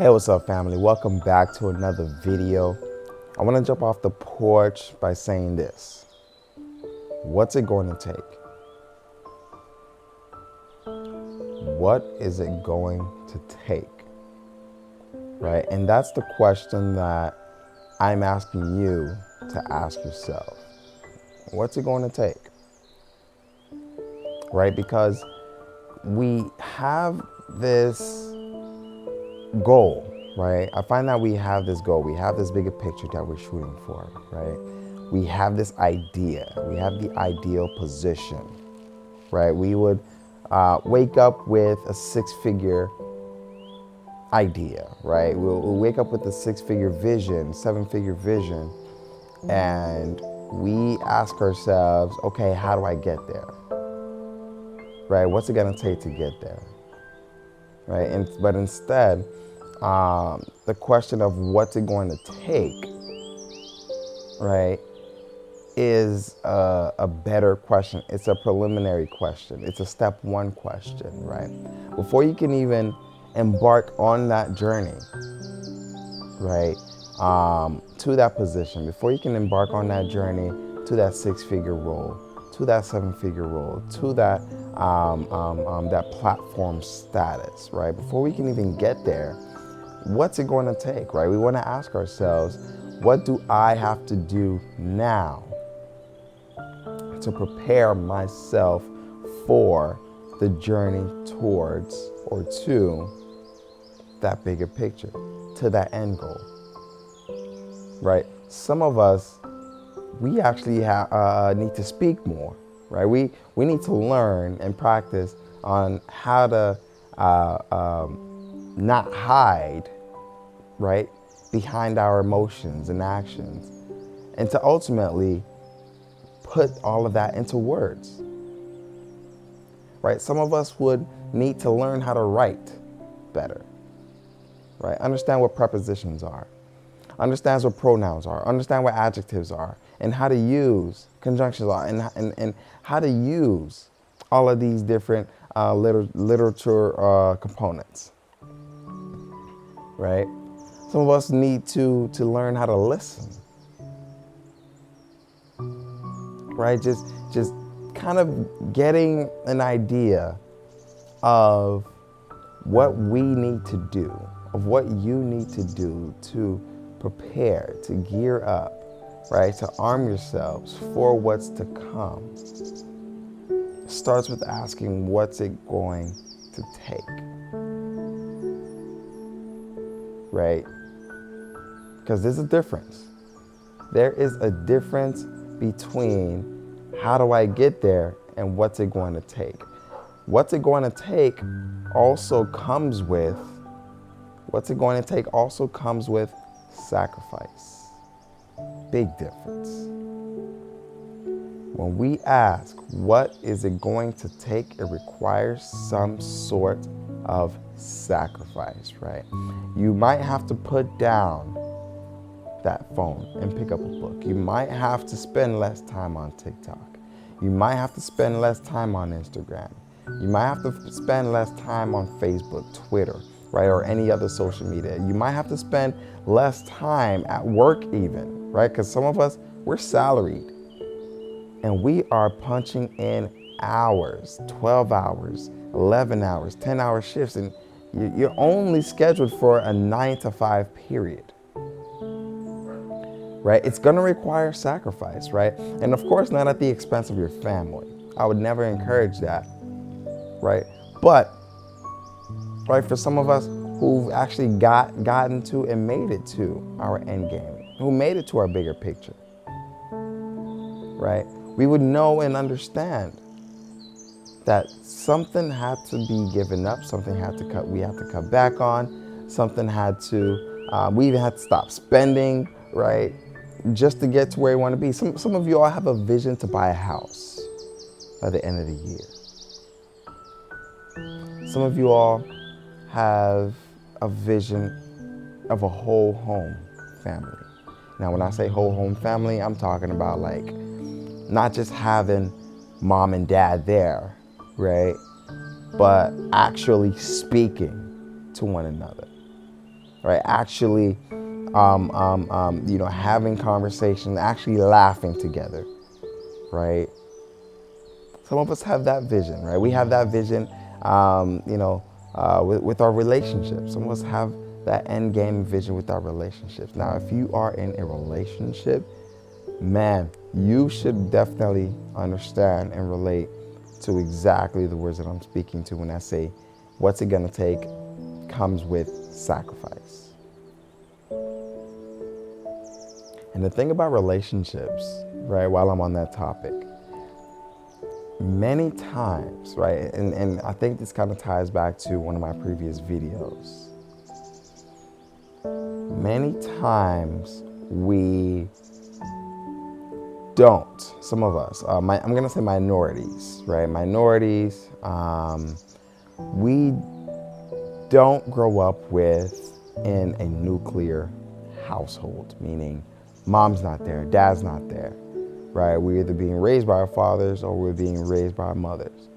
Hey, what's up, family? Welcome back to another video. I want to jump off the porch by saying this. What's it going to take? What is it going to take? Right? And that's the question that I'm asking you to ask yourself. What's it going to take? Right? Because we have this goal, right? I find that we have this goal. We have this bigger picture that we're shooting for, right? We have this idea. We have the ideal position, right? We would wake up with a six-figure idea, right? We'll wake up with a six-figure vision, seven-figure vision, and we ask ourselves, okay, how do I get there? Right? What's it gonna take to get there? Right? But instead, the question of what's it going to take, right, is a better question. It's a preliminary question. It's a step one question, right? Before you can even embark on that journey, right, to that position, before you can embark on that journey to that six-figure role, to that seven-figure role, to that that platform status, right? Before we can even get there, what's it going to take, right? We want to ask ourselves, what do I have to do now to prepare myself for the journey towards or to that bigger picture, to that end goal, right? Some of us, we actually need to speak more, right? We need to learn and practice on how to not hide, right, behind our emotions and actions, and to ultimately put all of that into words, right? Some of us would need to learn how to write better, right? Understand what prepositions are, understand what pronouns are, understand what adjectives are, and how to use conjunctions are, and how to use all of these different literature components, right? Some of us need to learn how to listen, right? Just kind of getting an idea of what we need to do, of what you need to do to prepare, to gear up, right? To arm yourselves for what's to come. It starts with asking, what's it going to take? Right? Because there's a difference. There is a difference between how do I get there and what's it going to take. What's it going to take also comes with sacrifice. Big difference. When we ask, what is it going to take? It requires some sort of sacrifice, right? You might have to put down that phone and pick up a book. You might have to spend less time on TikTok. You might have to spend less time on Instagram. You might have to spend less time on Facebook, Twitter, right, or any other social media. You might have to spend less time at work even, right? Because some of us, we're salaried and we are punching in hours, 12 hours, 11 hours, 10-hour shifts, and you're only scheduled for a 9 to 5 period. Right? It's going to require sacrifice, right? And of course, not at the expense of your family. I would never encourage that, right? But, right, for some of us who've actually gotten to and made it to our end game, who made it to our bigger picture, right? We would know and understand that something had to be given up, we had to cut back on, something had to, we even had to stop spending, right? Just to get to where you want to be. Some of you all have a vision to buy a house by the end of the year. Some of you all have a vision of a whole home family. Now, when I say whole home family, I'm talking about like not just having mom and dad there, right? But actually speaking to one another, right? Actually, having conversation, actually laughing together, right? Some of us have that vision, right? We have that vision, with our relationships. Some of us have that end game vision with our relationships. Now, if you are in a relationship, man, you should definitely understand and relate to exactly the words that I'm speaking to when I say, what's it gonna take comes with sacrifice. And the thing about relationships, right, while I'm on that topic, many times, right, and I think this kind of ties back to one of my previous videos. Many times we don't, some of us, I'm going to say minorities, right? Minorities, we don't grow up in a nuclear household, meaning mom's not there, dad's not there, right? We're either being raised by our fathers or we're being raised by our mothers,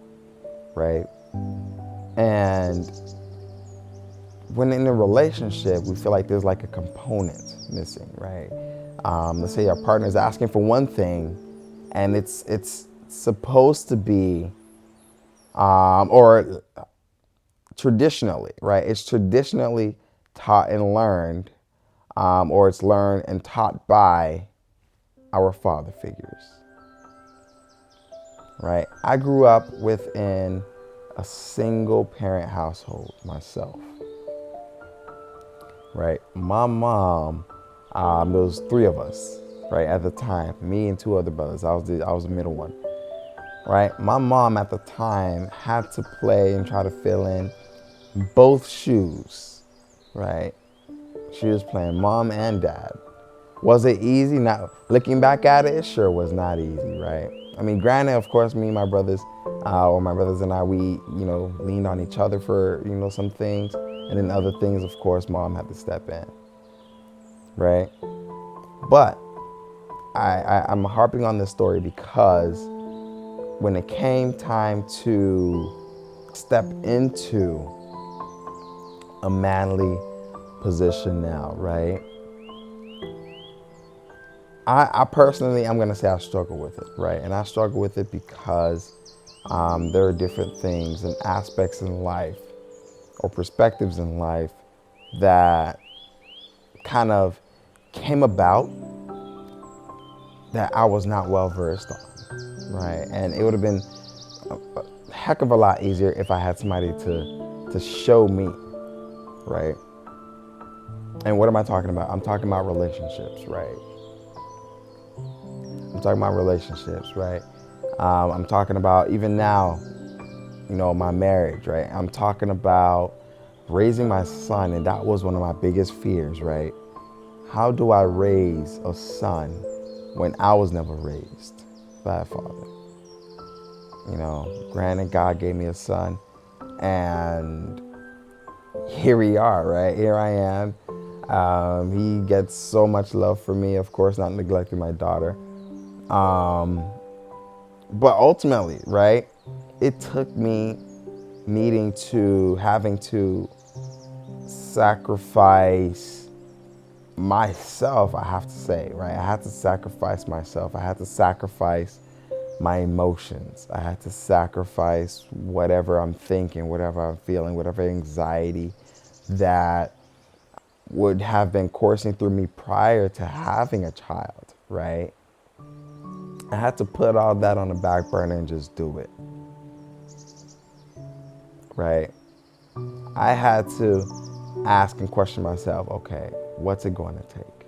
right? And when in a relationship, we feel like there's like a component missing, right? Let's say our partner is asking for one thing, and it's supposed to be, or traditionally, right? It's traditionally taught and learned, or it's learned and taught by our father figures, right? I grew up within a single parent household myself, right? My mom, there was three of us, right, at the time, me and two other brothers. I was the middle one, right? My mom at the time had to play and try to fill in both shoes, right? She was playing mom and dad. Was it easy? Now, looking back at it, it sure was not easy, right? I mean, granted, of course, me and my brothers, or my brothers and I, we, leaned on each other for, some things. And then other things, of course, mom had to step in, right? But I'm harping on this story because when it came time to step into a manly position now, right? I personally, I'm gonna say I struggle with it, right? And I struggle with it because there are different things and aspects in life or perspectives in life that kind of came about that I was not well versed on, right? And it would have been a heck of a lot easier if I had somebody to show me, right? And what am I talking about? I'm talking about relationships, right? I'm talking about relationships, right? I'm talking about even now, my marriage, right? I'm talking about raising my son, and that was one of my biggest fears, right? How do I raise a son when I was never raised by a father? Granted, God gave me a son, and here we are, right? Here I am. He gets so much love for me, of course, not neglecting my daughter. But ultimately, right, it took me having to sacrifice myself, I have to say, right? I had to sacrifice myself. I had to sacrifice my emotions. I had to sacrifice whatever I'm thinking, whatever I'm feeling, whatever anxiety that would have been coursing through me prior to having a child, right? I had to put all that on the back burner and just do it, right? I had to ask and question myself, okay, what's it going to take?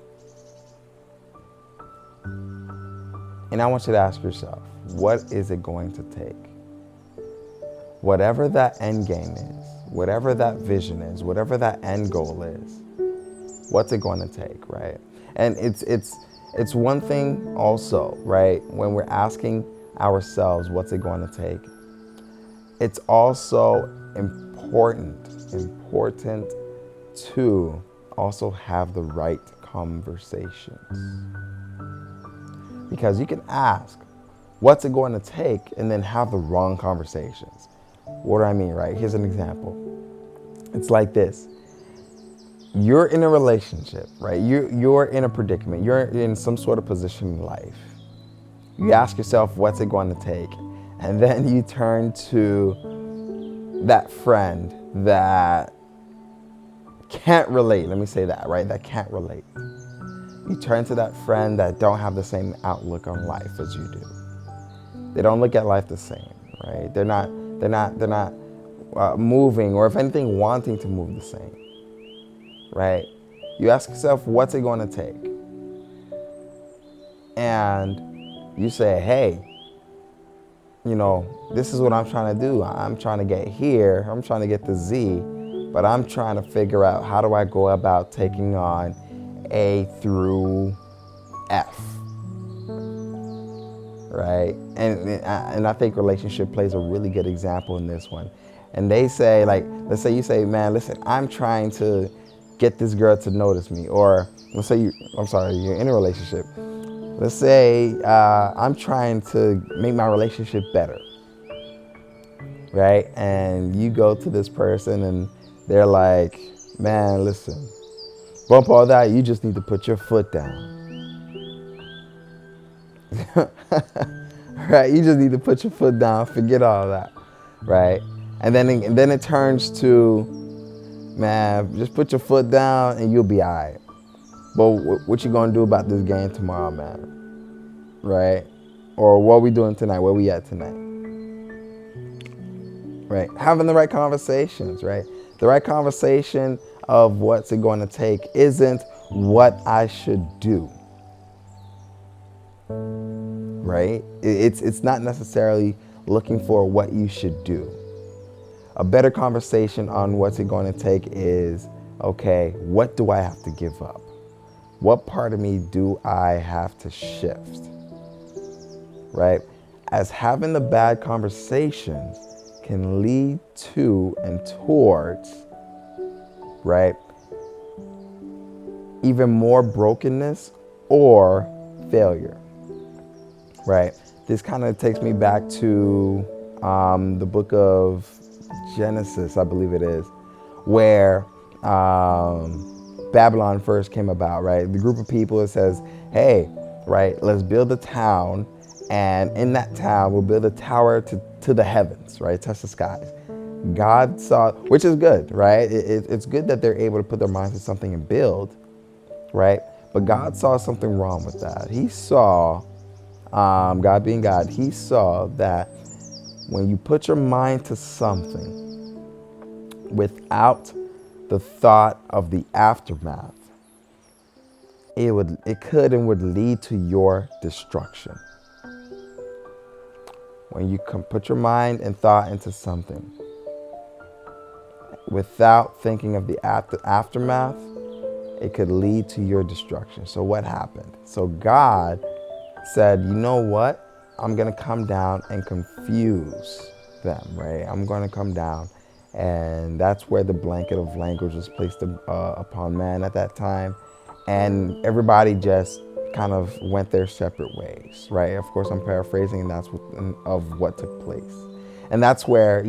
And I want you to ask yourself, what is it going to take? Whatever that end game is, whatever that vision is, whatever that end goal is, what's it going to take, right? And it's one thing also, right? When we're asking ourselves, what's it going to take? It's also important to also have the right conversations. Because you can ask, what's it going to take, and then have the wrong conversations. What do I mean, right? Here's an example. It's like this. you're in a relationship, right? You're in a predicament. You're in some sort of position in life. You ask yourself, what's it going to take? And then you turn to that friend that can't relate. Let me say that, right? That can't relate. You turn to that friend that don't have the same outlook on life as you do. They don't look at life the same, right? They're not moving, or if anything, wanting to move the same, right? You ask yourself, what's it going to take? And you say, hey, this is what I'm trying to do. I'm trying to get here. I'm trying to get to Z, but I'm trying to figure out how do I go about taking on A through F, right? And I think relationship plays a really good example in this one. And they say, like, let's say you say, man, listen, I'm trying to get this girl to notice me. Or let's say you're in a relationship. Let's say I'm trying to make my relationship better, right? And you go to this person and they're like, man, listen, bump all that, you just need to put your foot down. Right? You just need to put your foot down, forget all that, right? And then it turns to, man, just put your foot down and you'll be all right. But what you gonna do about this game tomorrow, man? Right? Or what we doing tonight? Where we at tonight? Right? Having the right conversations, right? The right conversation of what's it going to take isn't what I should do. Right? It's not necessarily looking for what you should do. A better conversation on what's it going to take is, okay, what do I have to give up? What part of me do I have to shift? Right? As having the bad conversations can lead to and towards, right, even more brokenness or failure, right? This kind of takes me back to the book of Genesis, I believe it is, where Babylon first came about, right? The group of people, it says, hey, right, let's build a town, and in that town, we'll build a tower to the heavens, right? Touch the skies. God saw, which is good, right? It's good that they're able to put their minds to something and build, right? But God saw something wrong with that. He saw, God being God, he saw that when you put your mind to something without the thought of the aftermath, it could and would lead to your destruction. When you can put your mind and thought into something without thinking of the aftermath, it could lead to your destruction. So what happened? So God said, you know what? I'm going to come down and confuse them, right? I'm going to come down. And that's where the blanket of language was placed upon man at that time. And everybody just kind of went their separate ways, right? Of course, I'm paraphrasing, and that's what took place. And that's where,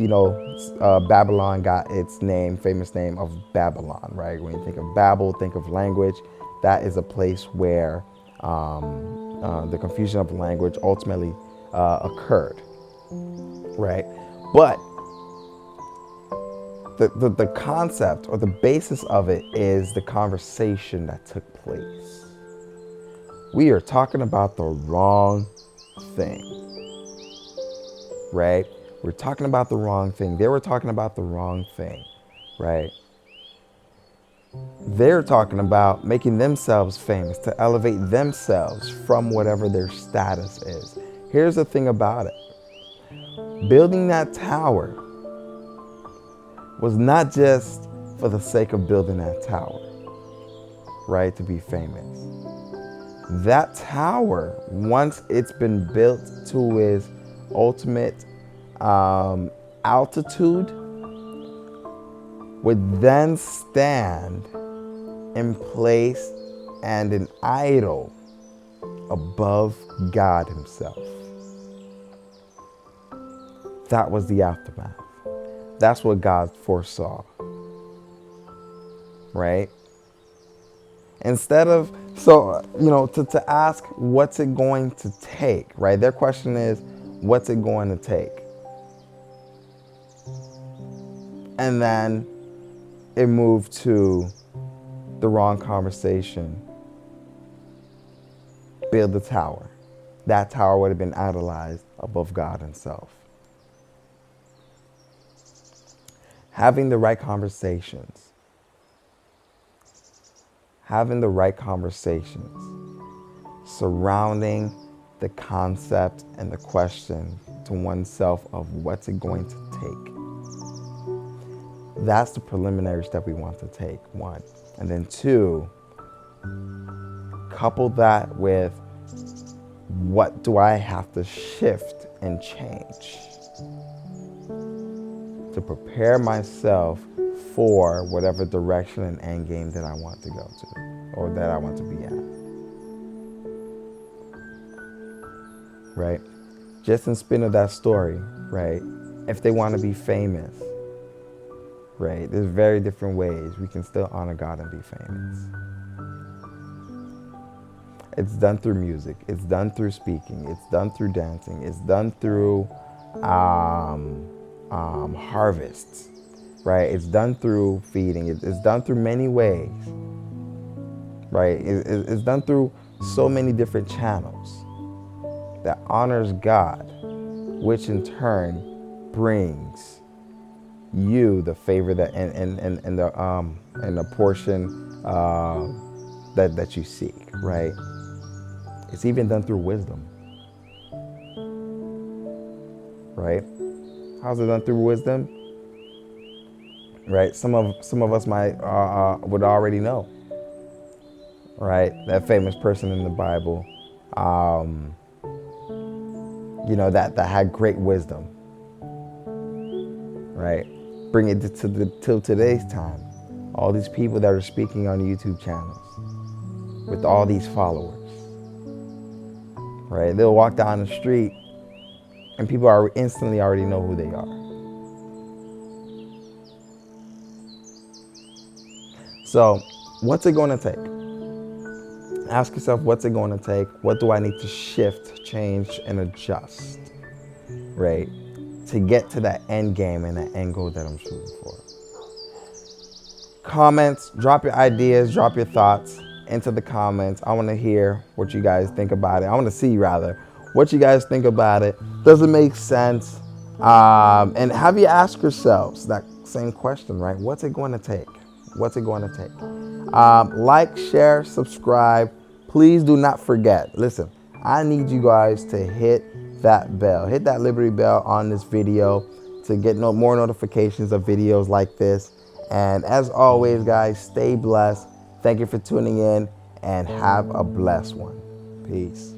Babylon got its name, famous name of Babylon, right? When you think of Babel, think of language. That is a place where the confusion of language ultimately occurred, right? But the concept or the basis of it is the conversation that took place. We are talking about the wrong thing, right? We're talking about the wrong thing. They were talking about the wrong thing, right? They're talking about making themselves famous, to elevate themselves from whatever their status is. Here's the thing about it. Building that tower was not just for the sake of building that tower, right, to be famous. That tower, once it's been built to its ultimate altitude, would then stand in place and an idol above God himself. That was the aftermath. That's what God foresaw, right? Instead of, to ask, what's it going to take, right? Their question is, what's it going to take? And then it moved to the wrong conversation. Build the tower. That tower would have been idolized above God himself. Having the right conversations. Having the right conversations surrounding the concept and the question to oneself of what's it going to take. That's the preliminary step we want to take, one. And then two, couple that with, what do I have to shift and change to prepare myself for whatever direction and end game that I want to go to or that I want to be at. Right? Just in spin of that story, right? If they want to be famous, right? There's very different ways we can still honor God and be famous. It's done through music. It's done through speaking. It's done through dancing. It's done through harvests, right? It's done through feeding. It's done through many ways, right? It's done through so many different channels that honors God, which in turn brings you the favor that and the portion that you seek, right? It's even done through wisdom, right? How's it done through wisdom? Right? Some of us might would already know, right? That famous person in the Bible, that had great wisdom, right? Bring it till today's time. All these people that are speaking on YouTube channels with all these followers. Right? They'll walk down the street and people are instantly already know who they are. So, what's it going to take? Ask yourself, what's it going to take? What do I need to shift, change, and adjust, right? To get to that end game and that end goal that I'm shooting for. Comments, drop your ideas, drop your thoughts into the comments. I want to hear what you guys think about it. I want to see, rather, what you guys think about it. Does it make sense? And have you asked yourselves that same question, right? What's it going to take? What's it going to take? Like, share, subscribe. Please do not forget. Listen, I need you guys to hit that bell. Hit that Liberty Bell on this video to get more notifications of videos like this. And as always, guys, stay blessed. Thank you for tuning in and have a blessed one. Peace.